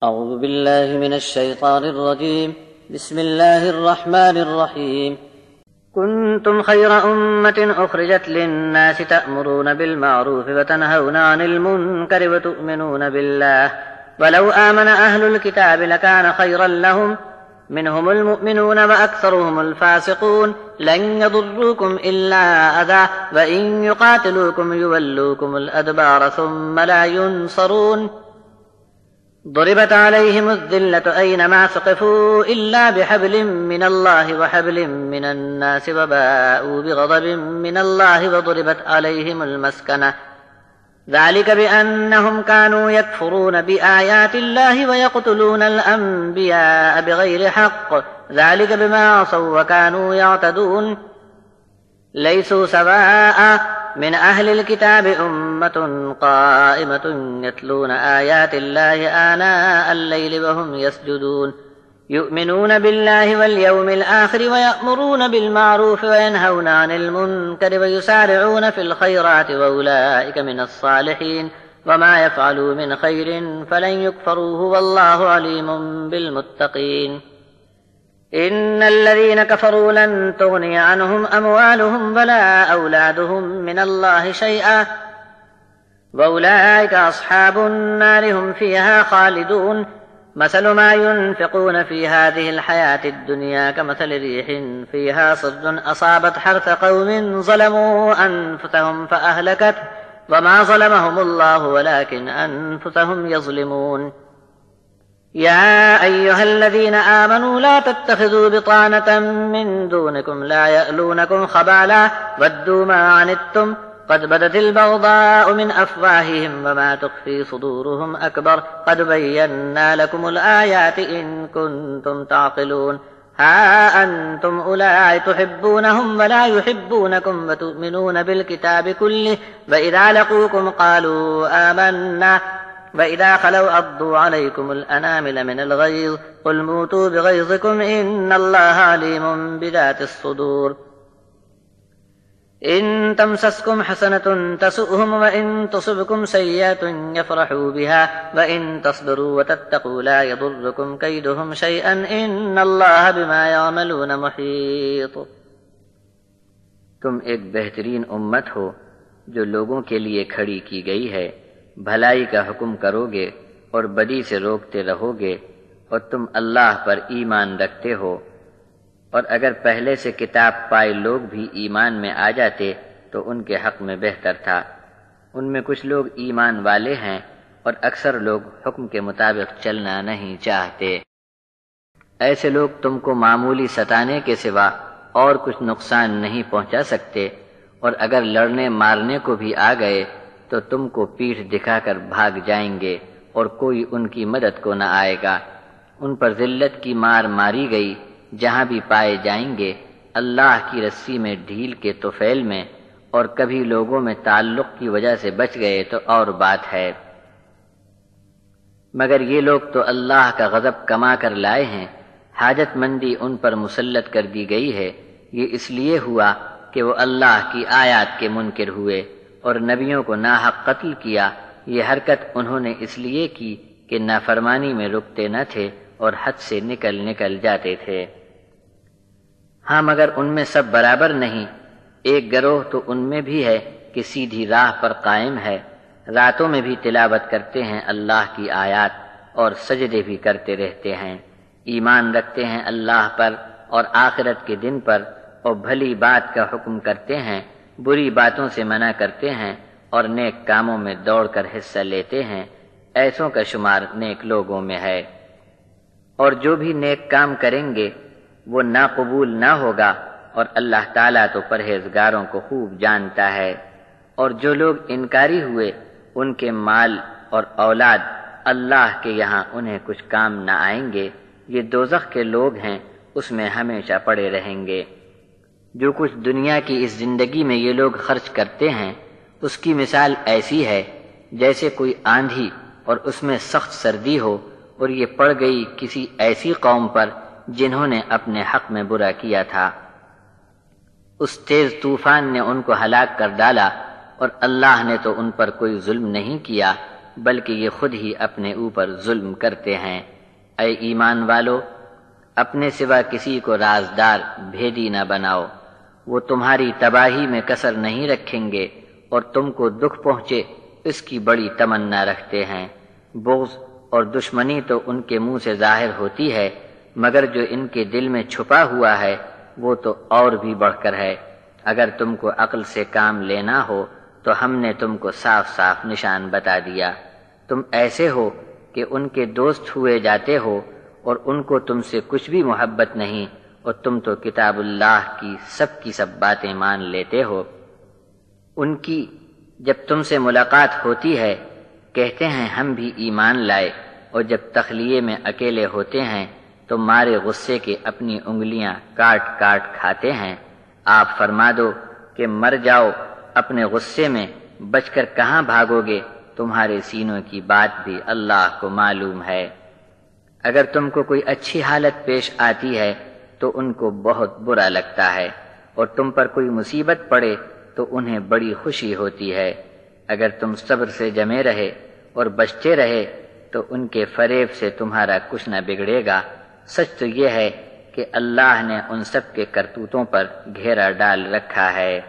أعوذ بالله من الشيطان الرجيم. بسم الله الرحمن الرحيم. كنتم خير أمة أخرجت للناس تأمرون بالمعروف وتنهون عن المنكر وتؤمنون بالله ولو آمن أهل الكتاب لكان خيرا لهم منهم المؤمنون وأكثرهم الفاسقون لن يضروكم إلا أذى وإن يقاتلوكم يولوكم الأدبار ثم لا ينصرون ضربت عليهم الذلة أينما ثقفوا إلا بحبل من الله وحبل من الناس وباءوا بغضب من الله وضربت عليهم المسكنة ذلك بأنهم كانوا يكفرون بآيات الله ويقتلون الأنبياء بغير حق ذلك بما عصوا وكانوا يعتدون ليسوا سواء من أهل الكتاب أمة قائمة يتلون آيات الله آناء الليل وهم يسجدون يؤمنون بالله واليوم الآخر ويأمرون بالمعروف وينهون عن المنكر ويسارعون في الخيرات وأولئك من الصالحين وما يفعلوا من خير فلن يكفروه والله عليم بالمتقين. إن الذين كفروا لن تغني عنهم أموالهم ولا أولادهم من الله شيئا وأولئك أصحاب النار هم فيها خالدون. مثل ما ينفقون في هذه الحياة الدنيا كمثل ريح فيها صر أصابت حرث قوم ظلموا أنفسهم فأهلكته وما ظلمهم الله ولكن أنفسهم يظلمون. يا أيها الذين آمنوا لا تتخذوا بطانة من دونكم لا يألونكم خبالا ودوا ما عنتم قد بدت البغضاء من أفواههم وما تخفي صدورهم أكبر قد بينا لكم الآيات إن كنتم تعقلون. ها أنتم أولئك تحبونهم ولا يحبونكم وتؤمنون بالكتاب كله وإذا لقوكم قالوا آمنا وإذا خلوا عضوا عليكم الأنامل من الغيظ قل موتوا بغيظكم إن الله عليم بذات الصدور. إن تمسسكم حسنة تسؤهم وإن تصبكم سيئة يفرحوا بها وإن تصبروا وتتقوا لا يضركم كيدهم شيئا إن الله بما يعملون محيط. تم ایک بہترین امت ہو جو لوگوں کے لیے کھڑی کی گئی ہے. بھلائی کا حکم کرو گے اور بدی سے روکتے رہو گے اور تم اللہ پر ایمان رکھتے ہو. اور اگر پہلے سے کتاب پائے لوگ بھی ایمان میں آ جاتے تو ان کے حق میں بہتر تھا. ان میں کچھ لوگ ایمان والے ہیں اور اکثر لوگ حکم کے مطابق چلنا نہیں چاہتے. ایسے لوگ تم کو معمولی ستانے کے سوا اور کچھ نقصان نہیں پہنچا سکتے اور اگر لڑنے مارنے کو بھی آ گئے تو تم کو پیٹھ دکھا کر بھاگ جائیں گے اور کوئی ان کی مدد کو نہ آئے گا. ان پر ذلت کی مار ماری گئی جہاں بھی پائے جائیں گے اللہ کی رسی میں ڈھیل کے طفیل میں، اور کبھی لوگوں میں تعلق کی وجہ سے بچ گئے تو اور بات ہے. مگر یہ لوگ تو اللہ کا غضب کما کر لائے ہیں. حاجت مندی ان پر مسلط کر دی گئی ہے. یہ اس لیے ہوا کہ وہ اللہ کی آیات کے منکر ہوئے اور نبیوں کو ناحق قتل کیا. یہ حرکت انہوں نے اس لیے کی کہ نافرمانی میں رکتے نہ تھے اور حد سے نکل جاتے تھے. ہاں مگر ان میں سب برابر نہیں. ایک گروہ تو ان میں بھی ہے کہ سیدھی راہ پر قائم ہے. راتوں میں بھی تلاوت کرتے ہیں اللہ کی آیات اور سجدے بھی کرتے رہتے ہیں. ایمان رکھتے ہیں اللہ پر اور آخرت کے دن پر اور بھلی بات کا حکم کرتے ہیں، بری باتوں سے منع کرتے ہیں اور نیک کاموں میں دوڑ کر حصہ لیتے ہیں. ایسوں کا شمار نیک لوگوں میں ہے. اور جو بھی نیک کام کریں گے وہ ناقبول نہ ہوگا اور اللہ تعالیٰ تو پرہیزگاروں کو خوب جانتا ہے. اور جو لوگ انکاری ہوئے ان کے مال اور اولاد اللہ کے یہاں انہیں کچھ کام نہ آئیں گے. یہ دوزخ کے لوگ ہیں، اس میں ہمیشہ پڑے رہیں گے. جو کچھ دنیا کی اس زندگی میں یہ لوگ خرچ کرتے ہیں اس کی مثال ایسی ہے جیسے کوئی آندھی اور اس میں سخت سردی ہو اور یہ پڑ گئی کسی ایسی قوم پر جنہوں نے اپنے حق میں برا کیا تھا. اس تیز طوفان نے ان کو ہلاک کر ڈالا اور اللہ نے تو ان پر کوئی ظلم نہیں کیا بلکہ یہ خود ہی اپنے اوپر ظلم کرتے ہیں۔ اے ایمان والو، اپنے سوا کسی کو رازدار بھیدی نہ بناؤ، وہ تمہاری تباہی میں کسر نہیں رکھیں گے اور تم کو دکھ پہنچے اس کی بڑی تمنا رکھتے ہیں۔ بغض اور دشمنی تو ان کے منہ سے ظاہر ہوتی ہے، مگر جو ان کے دل میں چھپا ہوا ہے وہ تو اور بھی بڑھ کر ہے۔ اگر تم کو عقل سے کام لینا ہو تو ہم نے تم کو صاف صاف نشان بتا دیا۔ تم ایسے ہو کہ ان کے دوست ہوئے جاتے ہو اور ان کو تم سے کچھ بھی محبت نہیں، اور تم تو کتاب اللہ کی سب باتیں مان لیتے ہو۔ ان کی جب تم سے ملاقات ہوتی ہے کہتے ہیں ہم بھی ایمان لائے، اور جب تخلیے میں اکیلے ہوتے ہیں تو مارے غصے کے اپنی انگلیاں کاٹ کاٹ کھاتے ہیں۔ آپ فرما دو کہ مر جاؤ اپنے غصے میں، بچ کر کہاں بھاگو گے، تمہارے سینوں کی بات بھی اللہ کو معلوم ہے۔ اگر تم کو کوئی اچھی حالت پیش آتی ہے تو ان کو بہت برا لگتا ہے، اور تم پر کوئی مصیبت پڑے تو انہیں بڑی خوشی ہوتی ہے۔ اگر تم صبر سے جمے رہے اور بچتے رہے تو ان کے فریب سے تمہارا کچھ نہ بگڑے گا۔ سچ تو یہ ہے کہ اللہ نے ان سب کے کرتوتوں پر گھیرا ڈال رکھا ہے۔